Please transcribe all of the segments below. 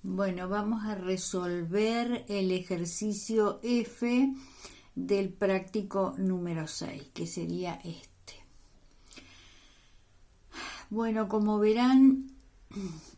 Bueno, vamos a resolver el ejercicio F del práctico número 6, que sería este. Bueno, como verán,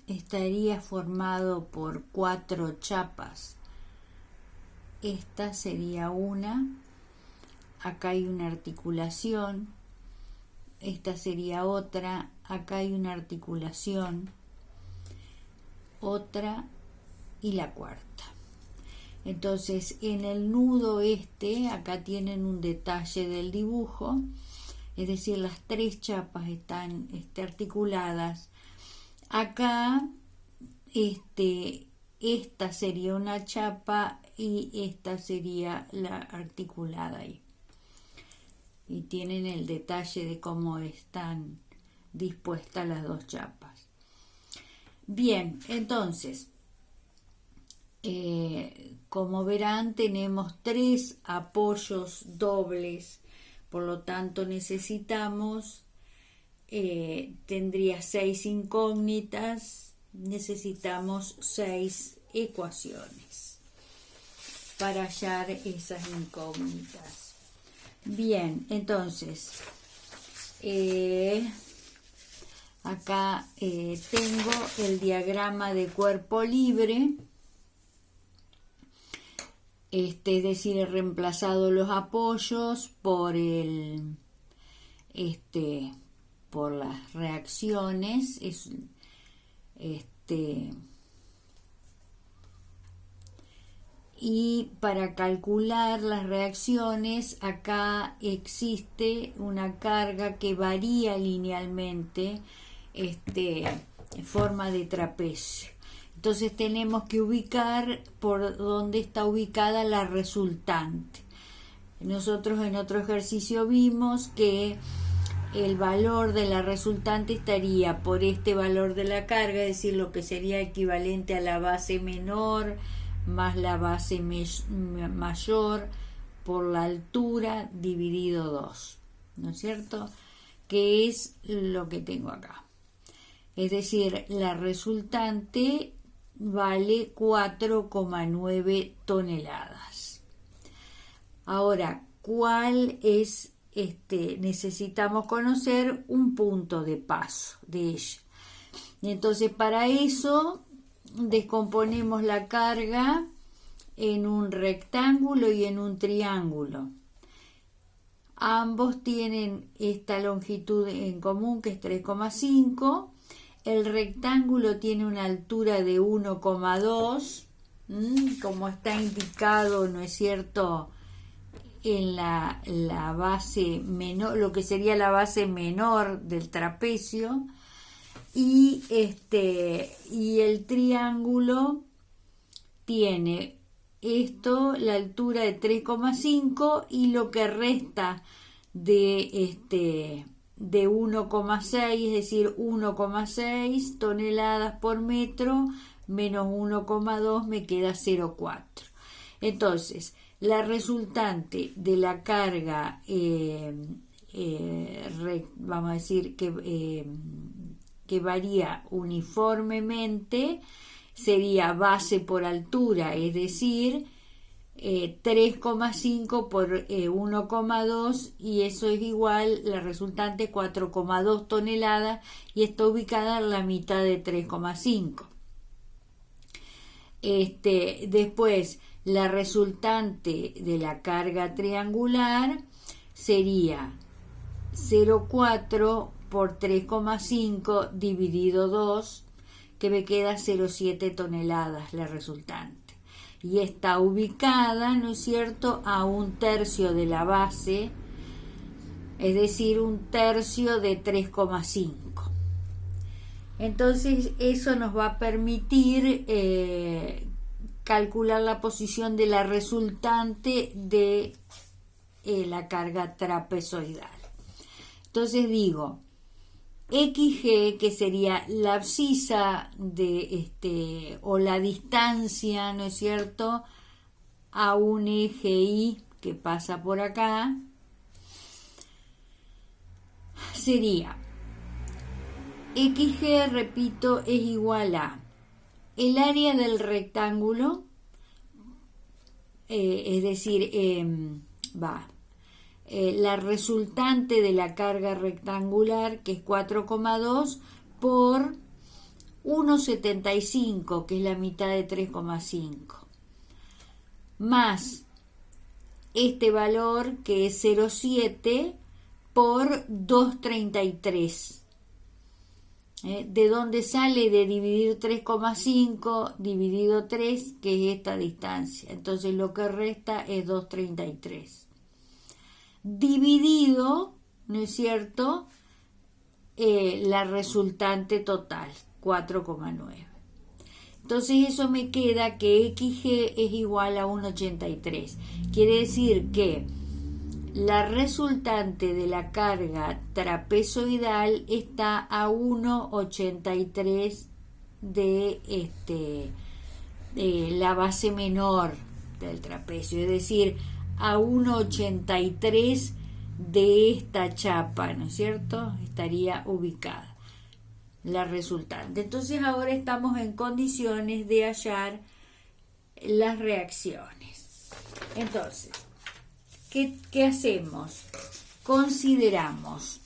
estaría formado por 4 chapas. Esta sería una. Acá hay una articulación. Esta sería otra. Acá hay una articulación. Otra y la cuarta. Entonces, en el nudo acá tienen un detalle del dibujo, es decir, las 3 chapas están articuladas. Acá, esta sería una chapa y esta sería la articulada ahí. Y tienen el detalle de cómo están dispuestas las 2 chapas. Bien, entonces, como verán, tenemos 3 apoyos dobles, por lo tanto necesitamos, tendría 6 incógnitas, necesitamos 6 ecuaciones para hallar esas incógnitas. Bien, entonces, acá tengo el diagrama de cuerpo libre, es decir, he reemplazado los apoyos por por las reacciones, y para calcular las reacciones acá existe una carga que varía linealmente en forma de trapecio. Entonces tenemos que ubicar por dónde está ubicada la resultante. Nosotros en otro ejercicio vimos que el valor de la resultante estaría por este valor de la carga, es decir, lo que sería equivalente a la base menor más la base mayor por la altura dividido 2, ¿no es cierto? Que es lo que tengo acá. Es decir, la resultante vale 4,9 toneladas. Ahora, ¿cuál es necesitamos conocer un punto de paso de ella? Entonces, para eso descomponemos la carga en un rectángulo y en un triángulo. Ambos tienen esta longitud en común, que es 3,5. El rectángulo tiene una altura de 1,2, como está indicado, ¿no es cierto?, en la base menor, lo que sería la base menor del trapecio, y el triángulo tiene la altura de 3,5 y lo que resta de 1,6, es decir, 1,6 toneladas por metro menos 1,2 me queda 0,4. Entonces, la resultante de la carga, vamos a decir que varía uniformemente, sería base por altura, es decir, 3,5 por 1,2, y eso es igual, la resultante 4,2 toneladas, y está ubicada en la mitad de 3,5. Después, la resultante de la carga triangular sería 0,4 por 3,5 dividido 2, que me queda 0,7 toneladas la resultante. Y está ubicada, ¿no es cierto?, a 1/3 de la base, es decir, 1/3 de 3,5. Entonces, eso nos va a permitir calcular la posición de la resultante de la carga trapezoidal. Entonces digo, XG, que sería la abscisa o la distancia, ¿no es cierto?, a un eje Y que pasa por acá, sería XG, repito, es igual a el área del rectángulo, es decir, la resultante de la carga rectangular, que es 4,2 por 1,75, que es la mitad de 3,5, más este valor, que es 0,7 por 2,33. ¿De dónde sale? De dividir 3,5 dividido 3, que es esta distancia. Entonces lo que resta es 2,33. Dividido, ¿no es cierto?, la resultante total, 4,9. Entonces eso me queda que XG es igual a 1,83. Quiere decir que la resultante de la carga trapezoidal está a 1,83 de la base menor del trapecio, es decir, a 1,83 de esta chapa, ¿no es cierto? Estaría ubicada la resultante. Entonces ahora estamos en condiciones de hallar las reacciones. Entonces, ¿qué hacemos? Consideramos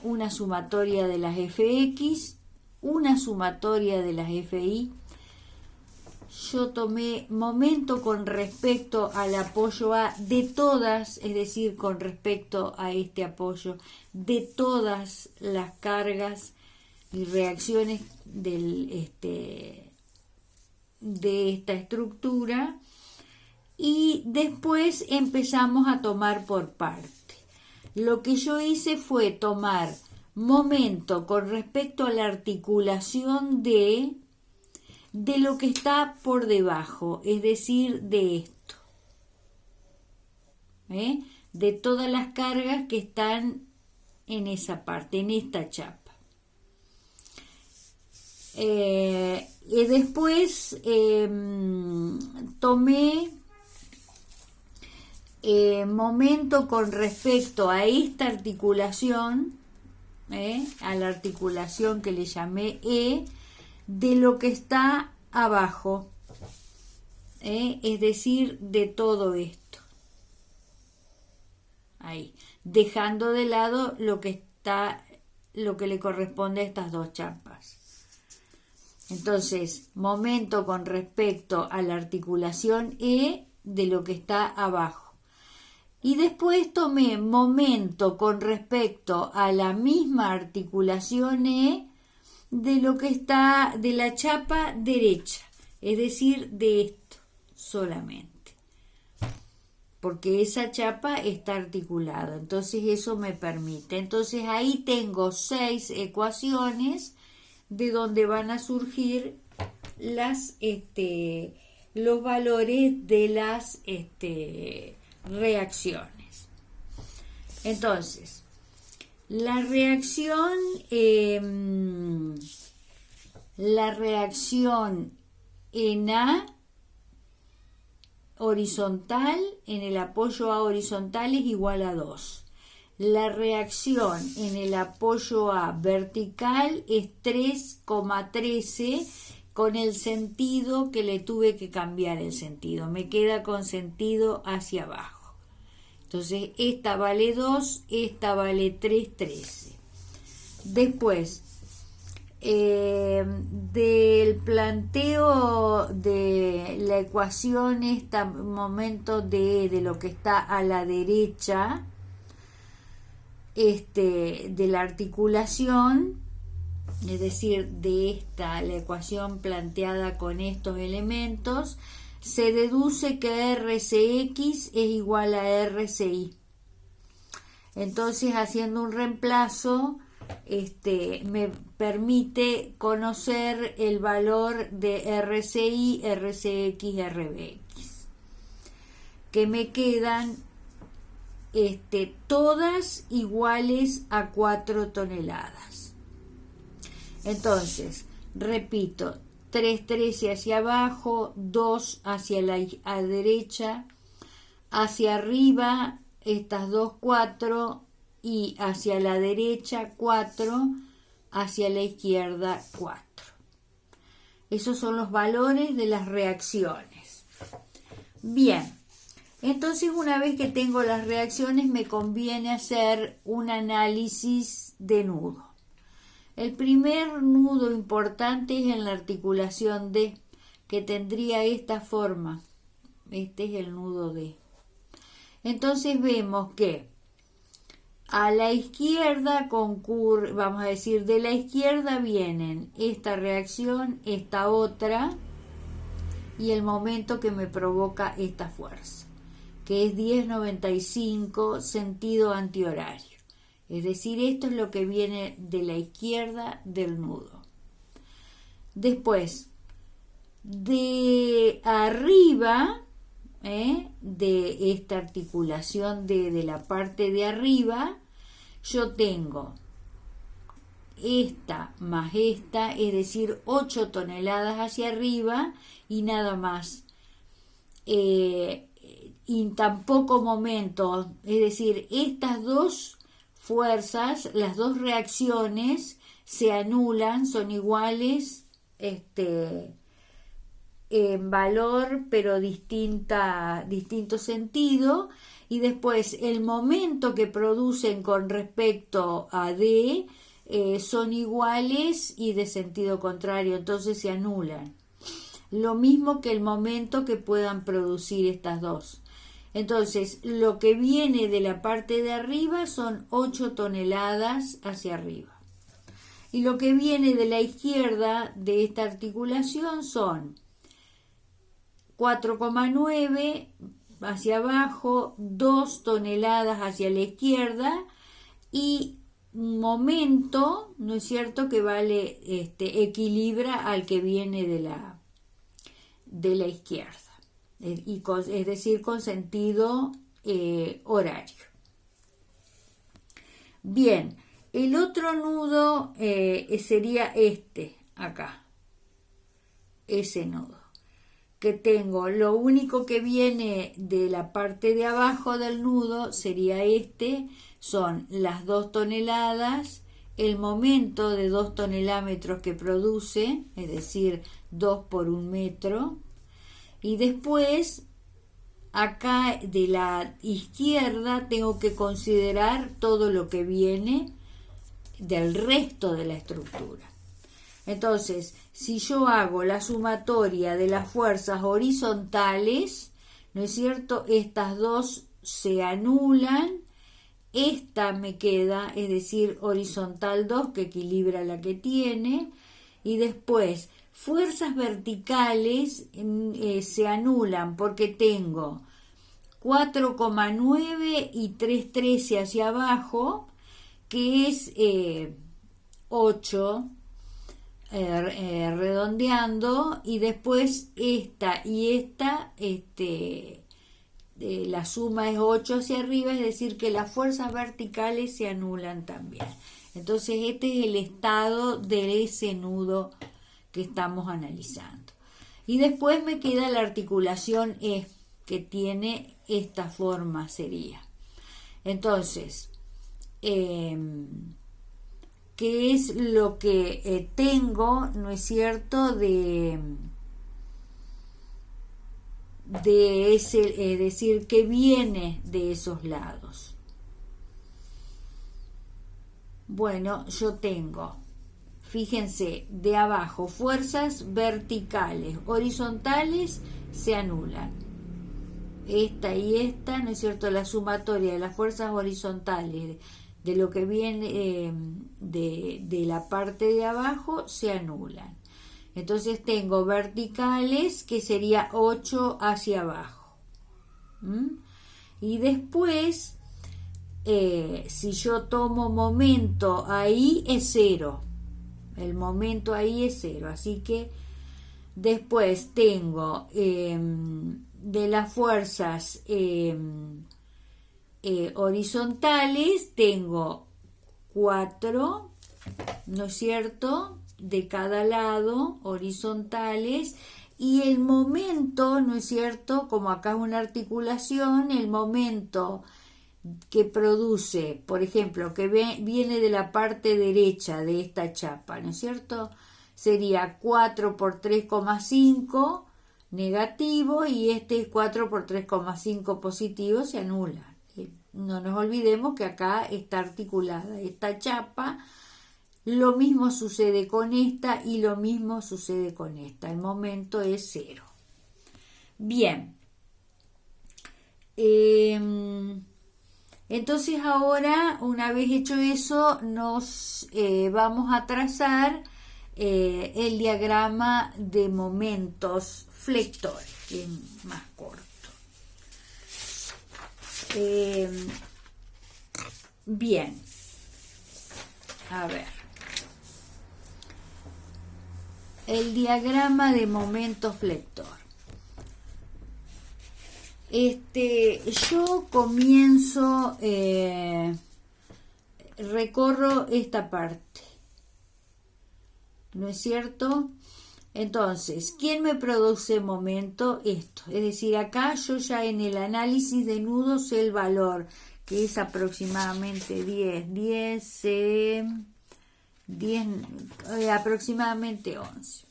una sumatoria de las Fx, una sumatoria de las Fi. Yo tomé momento con respecto al apoyo A de todas, es decir, con respecto a este apoyo, de todas las cargas y reacciones de esta estructura. Y después empezamos a tomar por parte. Lo que yo hice fue tomar momento con respecto a la articulación de lo que está por debajo, es decir, de esto, de todas las cargas que están en esa parte, en esta chapa. Y después tomé momento con respecto a esta articulación, a la articulación que le llamé E, de lo que está abajo, es decir, de todo esto, ahí, dejando de lado lo que le corresponde a estas dos chapas. Entonces, momento con respecto a la articulación E de lo que está abajo. Y después tomé momento con respecto a la misma articulación E de lo que está de la chapa derecha, es decir, de esto solamente, porque esa chapa está articulada, entonces eso me permite. Entonces ahí tengo 6 ecuaciones de donde van a surgir los valores de las reacciones. Entonces, la reacción en A horizontal, en el apoyo A horizontal, es igual a 2. La reacción en el apoyo A vertical es 3,13, con el sentido que le tuve que cambiar el sentido. Me queda con sentido hacia abajo. Entonces, esta vale 2, esta vale 3,13. Después, del planteo de la ecuación, momento de lo que está a la derecha, de la articulación, es decir, de la ecuación planteada con estos elementos, se deduce que RCX es igual a RCI. Entonces, haciendo un reemplazo, me permite conocer el valor de RCI, RCX, RBX, que me quedan todas iguales a 4 toneladas. Entonces, repito, 3,13 hacia abajo, 2 hacia la derecha, hacia arriba estas dos 4 y hacia la derecha 4, hacia la izquierda 4. Esos son los valores de las reacciones. Bien, entonces una vez que tengo las reacciones me conviene hacer un análisis de nudo. El primer nudo importante es en la articulación D, que tendría esta forma. Este es el nudo D. Entonces vemos que a la izquierda concurre, vamos a decir, de la izquierda vienen esta reacción, esta otra, y el momento que me provoca esta fuerza, que es 10,95 sentido antihorario. Es decir, esto es lo que viene de la izquierda del nudo. Después, de arriba, de esta articulación de la parte de arriba, yo tengo esta más esta, es decir, 8 toneladas hacia arriba y nada más. Y tampoco momentos, es decir, estas dos fuerzas, las dos reacciones se anulan, son iguales en valor, pero distinto sentido, y después el momento que producen con respecto a D son iguales y de sentido contrario, entonces se anulan. Lo mismo que el momento que puedan producir estas dos. Entonces, lo que viene de la parte de arriba son 8 toneladas hacia arriba. Y lo que viene de la izquierda de esta articulación son 4,9 hacia abajo, 2 toneladas hacia la izquierda y un momento, ¿no es cierto?, que vale, equilibra al que viene de la izquierda. Es decir, con sentido horario. Bien, el otro nudo sería acá, ese nudo, que tengo, lo único que viene de la parte de abajo del nudo sería son las 2 toneladas, el momento de 2 tonelámetros que produce, es decir, 2 por 1 metro, y después acá de la izquierda tengo que considerar todo lo que viene del resto de la estructura. Entonces, si yo hago la sumatoria de las fuerzas horizontales, ¿no es cierto?, estas dos se anulan, esta me queda, es decir, horizontal 2, que equilibra la que tiene, y después fuerzas verticales se anulan porque tengo 4,9 y 3,13 hacia abajo, que es 8, redondeando, y después esta y esta, la suma es 8 hacia arriba, es decir que las fuerzas verticales se anulan también. Entonces este es el estado de ese nudo que estamos analizando. Y después me queda la articulación E, que tiene esta forma, sería. Entonces, ¿qué es lo que tengo, no es cierto, de ese, es decir, que viene de esos lados? Bueno, yo tengo, fíjense, de abajo, fuerzas verticales, horizontales se anulan. Esta y esta, ¿no es cierto?, la sumatoria de las fuerzas horizontales de lo que viene de la parte de abajo se anulan. Entonces tengo verticales, que sería 8 hacia abajo. Y después, si yo tomo momento, ahí es 0. El momento ahí es 0. Así que después tengo de las fuerzas horizontales, tengo 4, ¿no es cierto?, de cada lado, horizontales, y el momento, ¿no es cierto?, como acá es una articulación, el momento que produce, por ejemplo, que viene de la parte derecha de esta chapa, ¿no es cierto?, sería 4 por 3,5 negativo y este 4 por 3,5 positivo, se anula. No nos olvidemos que acá está articulada esta chapa. Lo mismo sucede con esta y lo mismo sucede con esta. El momento es 0. Bien. Entonces ahora, una vez hecho eso, nos vamos a trazar el diagrama de momentos flectores, que es más corto. Bien. A ver. El diagrama de momento flector. Yo comienzo, recorro esta parte, ¿no es cierto? Entonces, ¿quién me produce momento? Esto, es decir, acá yo ya en el análisis de nudos sé el valor, que es aproximadamente 10, aproximadamente 11,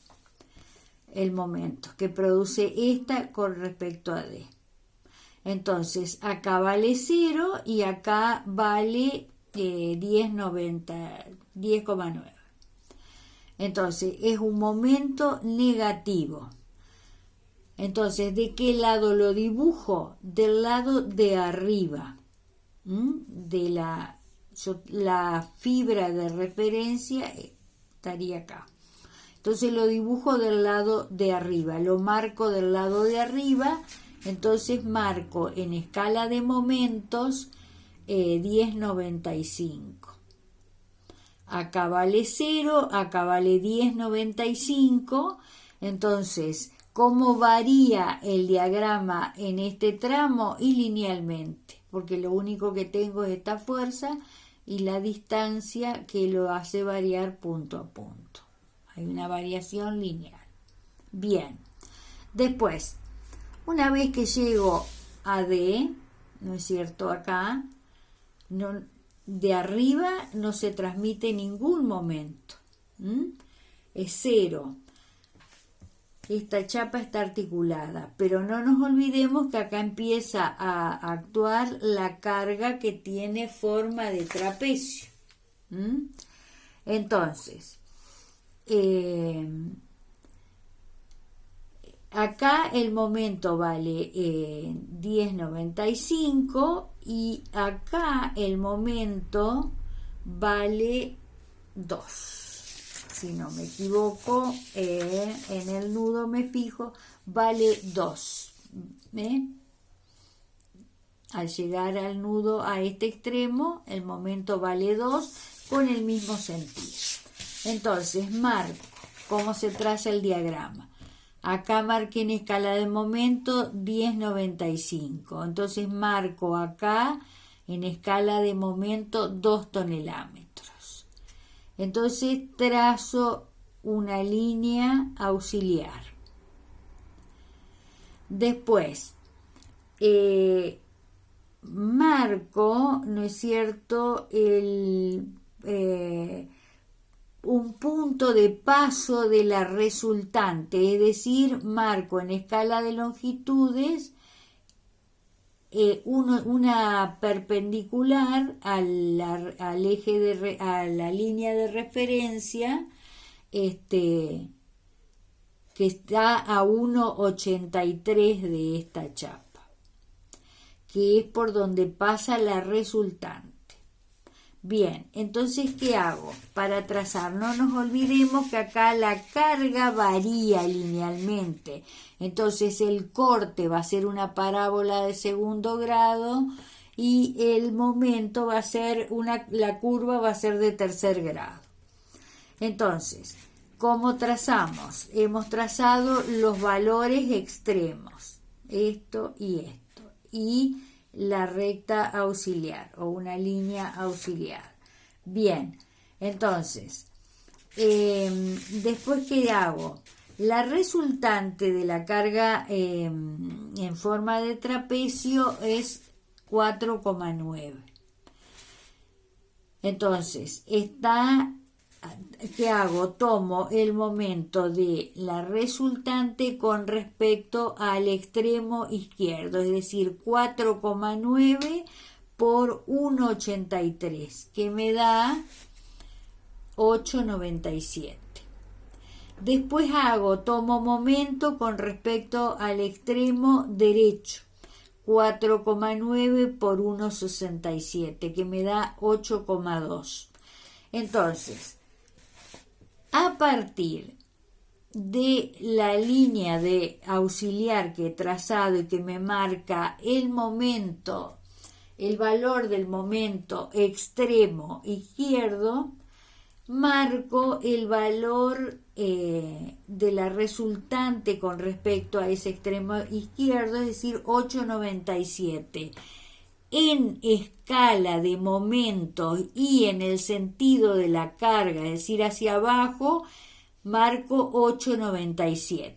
el momento que produce esta con respecto a D. Entonces, acá vale 0 y acá vale 10,9. Entonces, es un momento negativo. Entonces, ¿de qué lado lo dibujo? Del lado de arriba. De la fibra de referencia estaría acá. Entonces, lo dibujo del lado de arriba. Lo marco del lado de arriba. Entonces marco en escala de momentos 10,95. Acá vale 0, acá vale 10,95. Entonces, ¿cómo varía el diagrama en este tramo? Y linealmente, porque lo único que tengo es esta fuerza y la distancia que lo hace variar punto a punto. Hay una variación lineal. Bien, después, una vez que llego a D, ¿no es cierto? Acá, de arriba no se transmite ningún momento. Es 0. Esta chapa está articulada, pero no nos olvidemos que acá empieza a actuar la carga que tiene forma de trapecio. Entonces, acá el momento vale 10,95 y acá el momento vale 2. Si no me equivoco, en el nudo me fijo, vale 2. Al llegar al nudo a este extremo, el momento vale 2 con el mismo sentido. Entonces, marco cómo se traza el diagrama. Acá marqué en escala de momento 10,95. Entonces marco acá en escala de momento 2 tonelámetros. Entonces trazo una línea auxiliar. Después marco, ¿no es cierto?, un punto de paso de la resultante, es decir, marco en escala de longitudes una perpendicular al eje a la línea de referencia, que está a 1,83 de esta chapa, que es por donde pasa la resultante. Bien, entonces, ¿qué hago para trazar? No nos olvidemos que acá la carga varía linealmente. Entonces, el corte va a ser una parábola de segundo grado y el momento va a ser la curva va a ser de tercer grado. Entonces, ¿cómo trazamos? Hemos trazado los valores extremos, esto y la recta auxiliar o una línea auxiliar. Bien, entonces, después, ¿qué hago? La resultante de la carga en forma de trapecio es 4,9. Entonces, está ¿qué hago? Tomo el momento de la resultante con respecto al extremo izquierdo, es decir, 4,9 por 1,83, que me da 8,97. Después tomo momento con respecto al extremo derecho, 4,9 por 1,67, que me da 8,2. Entonces, a partir de la línea de auxiliar que he trazado y que me marca el momento, el valor del momento extremo izquierdo, marco el valor de la resultante con respecto a ese extremo izquierdo, es decir, 8,97. En escala de momentos y en el sentido de la carga, es decir, hacia abajo, marco 8,97.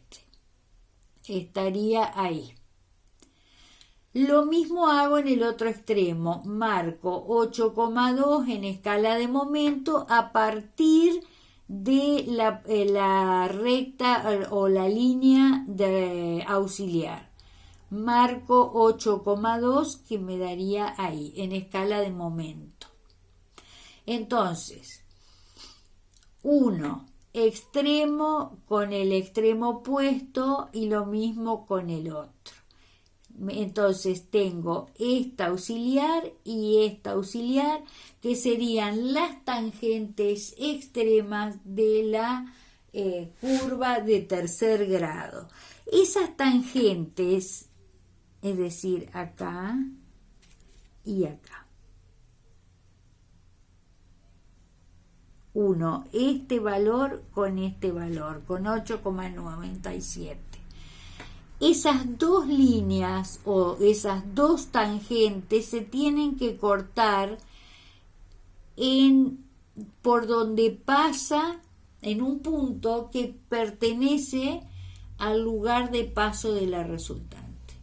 Estaría ahí. Lo mismo hago en el otro extremo, marco 8,2 en escala de momento a partir de la recta o la línea de auxiliar. Marco 8,2 que me daría ahí, en escala de momento. Entonces, uno extremo con el extremo opuesto y lo mismo con el otro. Entonces tengo esta auxiliar y esta auxiliar, que serían las tangentes extremas de la curva de tercer grado. Esas tangentes, es decir, acá y acá. Uno, este valor, con 8,97. Esas dos líneas o esas dos tangentes se tienen que cortar por donde pasa, en un punto que pertenece al lugar de paso de la resultante.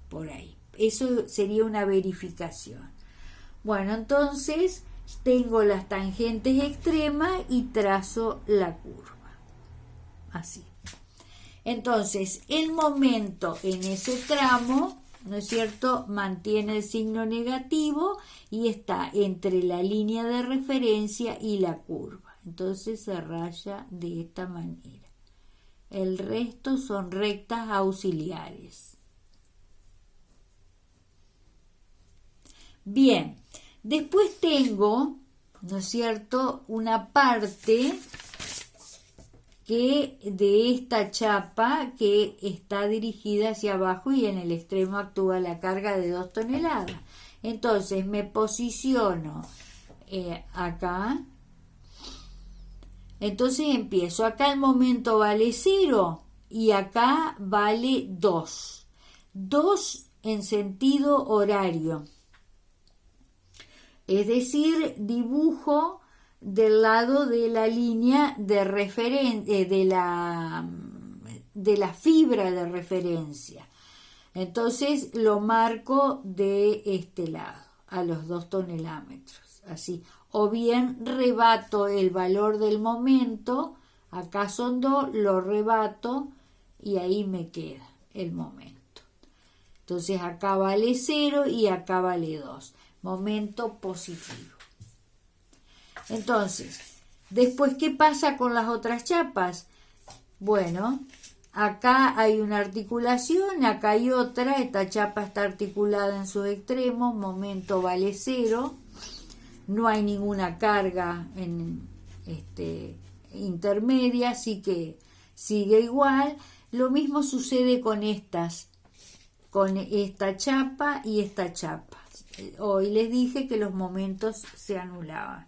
Por ahí. Eso sería una verificación. Bueno, entonces tengo las tangentes extremas y trazo la curva. Así. Entonces, el momento en ese tramo, ¿no es cierto?, mantiene el signo negativo y está entre la línea de referencia y la curva. Entonces se raya de esta manera. El resto son rectas auxiliares. Bien, después tengo, ¿no es cierto?, una parte que de esta chapa que está dirigida hacia abajo y en el extremo actúa la carga de 2 toneladas. Entonces me posiciono acá. Entonces empiezo. Acá el momento vale 0 y acá vale 2. 2 en sentido horario. Es decir, dibujo del lado de la línea de referencia, de la fibra de referencia. Entonces lo marco de este lado, a los 2 tonelámetros, así. O bien rebato el valor del momento, acá son 2, lo rebato y ahí me queda el momento. Entonces acá vale 0 y acá vale 2. Momento positivo. Entonces, después, ¿qué pasa con las otras chapas? Bueno, acá hay una articulación, acá hay otra, esta chapa está articulada en sus extremos, momento vale 0, no hay ninguna carga intermedia, así que sigue igual. Lo mismo sucede con esta chapa y esta chapa. Hoy les dije que los momentos se anulaban.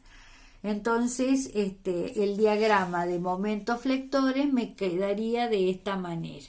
Entonces, el diagrama de momentos flectores me quedaría de esta manera.